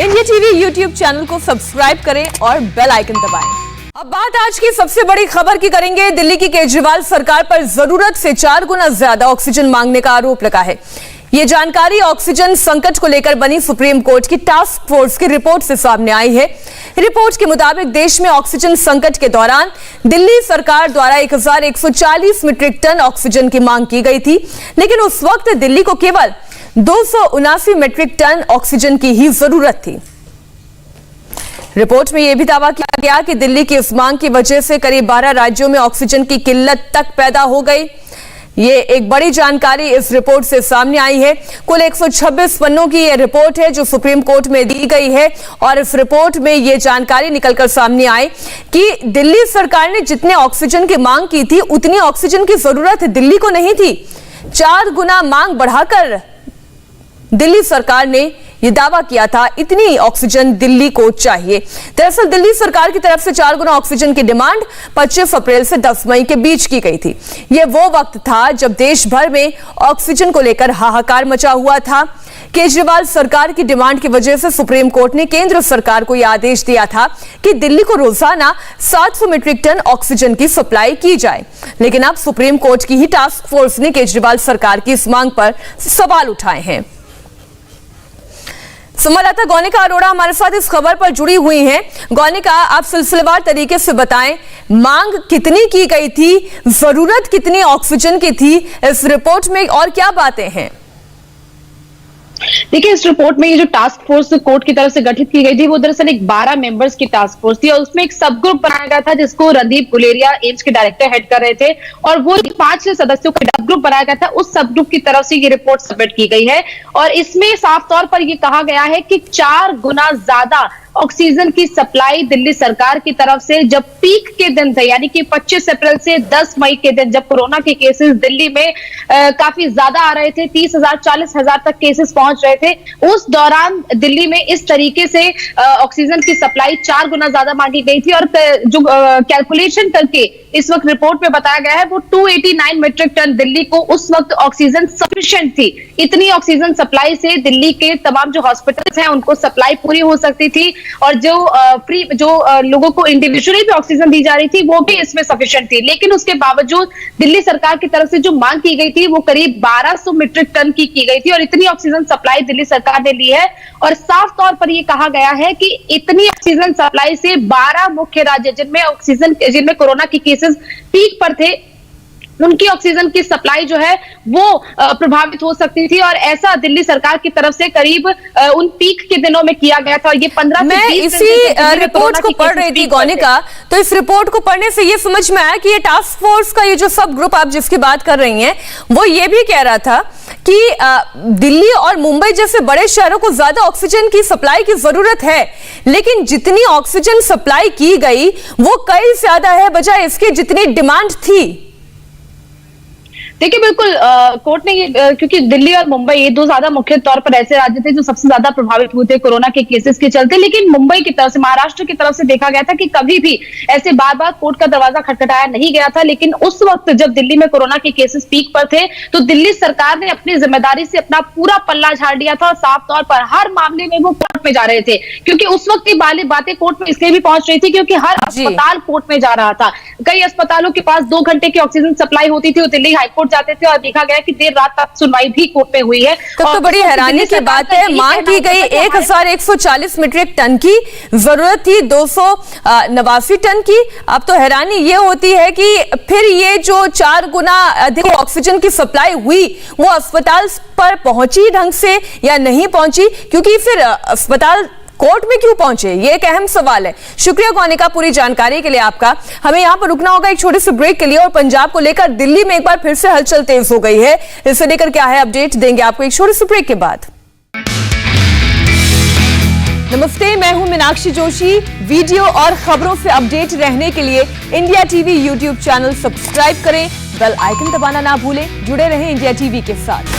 India TV YouTube channel को subscribe करें और बेल आइकन दबाएं। अब बात आज की सबसे बड़ी खबर की करेंगे। दिल्ली की केजरीवाल सरकार पर जरूरत से 4 गुना ज्यादा ऑक्सीजन मांगने का आरोप लगा है। ये जानकारी ऑक्सीजन संकट को लेकर बनी सुप्रीम कोर्ट की टास्क फोर्स की रिपोर्ट से सामने आई है। रिपोर्ट के मुताबिक देश में ऑक्सीजन संकट के दौरान दिल्ली सरकार द्वारा 1140 मीट्रिक टन ऑक्सीजन की मांग की गई थी, लेकिन उस वक्त दिल्ली को केवल 279 मीट्रिक टन ऑक्सीजन की ही जरूरत थी। रिपोर्ट में यह भी दावा किया गया कि दिल्ली की इस मांग की वजह से करीब 12 राज्यों में ऑक्सीजन की किल्लत तक पैदा हो गई। ये एक बड़ी जानकारी इस रिपोर्ट से सामने आई है। कुल 126 पन्नों की यह रिपोर्ट है जो सुप्रीम कोर्ट में दी गई है और इस रिपोर्ट में यह जानकारी निकलकर सामने आई कि दिल्ली सरकार ने जितने ऑक्सीजन की मांग की थी उतनी ऑक्सीजन की जरूरत दिल्ली को नहीं थी। 4 गुना मांग बढ़ाकर दिल्ली सरकार ने यह दावा किया था इतनी ऑक्सीजन दिल्ली को चाहिए। दरअसल दिल्ली सरकार की तरफ से 4 गुना ऑक्सीजन की डिमांड 25 अप्रैल से 10 मई के बीच की गई थी। यह वो वक्त था जब देश भर में ऑक्सीजन को लेकर हाहाकार मचा हुआ था। केजरीवाल सरकार की डिमांड की वजह से सुप्रीम कोर्ट ने केंद्र सरकार को यह आदेश दिया था कि दिल्ली को रोजाना 700 मीट्रिक टन ऑक्सीजन की सप्लाई की जाए, लेकिन अब सुप्रीम कोर्ट की ही टास्क फोर्स ने केजरीवाल सरकार की इस मांग पर सवाल उठाए हैं। संवाददाता गौनिका अरोड़ा हमारे साथ इस खबर पर जुड़ी हुई हैं। गौनिका, आप सिलसिलेवार तरीके से बताएं, मांग कितनी की गई थी, जरूरत कितनी ऑक्सीजन की थी इस रिपोर्ट में और क्या बातें हैं? देखिए, इस रिपोर्ट में ये जो टास्क फोर्स कोर्ट की तरफ से गठित की गई थी वो दरअसल एक 12 मेंबर्स की टास्क फोर्स थी और उसमें एक सब ग्रुप बनाया गया था जिसको रणदीप गुलेरिया एम्स के डायरेक्टर हेड कर रहे थे और वो 5 सदस्यों का सब ग्रुप बनाया गया था। उस सब ग्रुप की तरफ से ये रिपोर्ट सबमिट की गई है और इसमें साफ तौर पर यह कहा गया है कि 4 गुना ज्यादा ऑक्सीजन की सप्लाई दिल्ली सरकार की तरफ से जब पीक के दिन थे, यानी कि 25 अप्रैल से 10 मई के दिन जब कोरोना के केसेस दिल्ली में काफी ज्यादा आ रहे थे, 30,000 40,000 तक केसेस पहुंच रहे थे, उस दौरान दिल्ली में इस तरीके से ऑक्सीजन की सप्लाई 4 गुना ज्यादा मांगी गई थी और जो कैलकुलेशन करके इस वक्त रिपोर्ट में बताया गया है वो 289 मीट्रिक टन दिल्ली को उस वक्त ऑक्सीजन सफिशिएंट थी। इतनी ऑक्सीजन सप्लाई से दिल्ली के तमाम जो हॉस्पिटल्स हैं उनको सप्लाई पूरी हो सकती थी और जो लोगों को इंडिविजुअली भी ऑक्सीजन दी जा रही थी वो भी इसमें सफिशिएंट थी। लेकिन उसके बावजूद दिल्ली सरकार की तरफ से जो मांग की गई थी वो करीब 1200 मीट्रिक टन की गई थी और इतनी ऑक्सीजन सप्लाई दिल्ली सरकार ने ली है और साफ तौर पर यह कहा गया है कि इतनी ऑक्सीजन सप्लाई से 12 मुख्य राज्य जिनमें कोरोना के केसेस पीक पर थे उनकी ऑक्सीजन की सप्लाई जो है वो प्रभावित हो सकती थी और ऐसा दिल्ली सरकार की तरफ से करीब उन पीक के दिनों में किया गया था और ये 15 से 20 इसी रिपोर्ट को पढ़ रही थी गौनिका, तो इस रिपोर्ट को पढ़ने से ये समझ में आया कि ये टास्क फोर्स का ये जो सब ग्रुप आप जिसकी बात कर रही हैं वो ये भी कह रहा था कि दिल्ली और मुंबई जैसे बड़े शहरों को ज्यादा ऑक्सीजन की सप्लाई की जरूरत है, लेकिन जितनी ऑक्सीजन सप्लाई की गई वो कई ज्यादा है बजाय इसके जितनी डिमांड थी। देखिए, बिल्कुल कोर्ट ने ये क्योंकि दिल्ली और मुंबई ये 2 ज्यादा मुख्य तौर पर ऐसे राज्य थे जो सबसे ज्यादा प्रभावित हुए थे कोरोना के केसेस के चलते, लेकिन मुंबई की तरफ से महाराष्ट्र की तरफ से देखा गया था कि कभी भी ऐसे बार बार कोर्ट का दरवाजा खटखटाया नहीं गया था। लेकिन उस वक्त जब दिल्ली में कोरोना के केसेस पीक पर थे तो दिल्ली सरकार ने अपनी जिम्मेदारी से अपना पूरा पल्ला झाड़ दिया था और साफ तौर पर हर मामले में वो कोर्ट में जा रहे थे, क्योंकि उस वक्त की बातें कोर्ट में इसलिए भी पहुंच रही थी क्योंकि हर अस्पताल कोर्ट में जा रहा था। कई अस्पतालों के पास 2 घंटे की ऑक्सीजन सप्लाई होती थी, वो दिल्ली हाईकोर्ट जाते थे और देखा गया कि देर रात तक सुनवाई भी कोर्ट में हुई है। तो बड़ी हैरानी की बात है, मांग की गई 1140 मीट्रिक टन की, जरूरत थी 289 टन की। अब तो हैरानी ये होती है कि फिर ये जो 4 गुना अधिक ऑक्सीजन की सप्लाई हुई वो अस्पताल पर पहुंची ढंग से या नहीं पहुंची, क्योंकि फिर अस्पताल कोर्ट में क्यों पहुंचे, ये एक अहम सवाल है। शुक्रिया गौनिका पूरी जानकारी के लिए आपका। हमें यहां पर रुकना होगा एक छोटे से ब्रेक के लिए और पंजाब को लेकर दिल्ली में एक बार फिर से हलचल तेज हो गई है। इसे लेकर क्या है अपडेट देंगे आपको एक छोटे से ब्रेक के बाद। नमस्ते, मैं हूं मीनाक्षी जोशी। वीडियो और खबरों से अपडेट रहने के लिए India TV YouTube channel subscribe करें, बेल आइकन दबाना ना भूलें। जुड़े रहें इंडिया टीवी के साथ।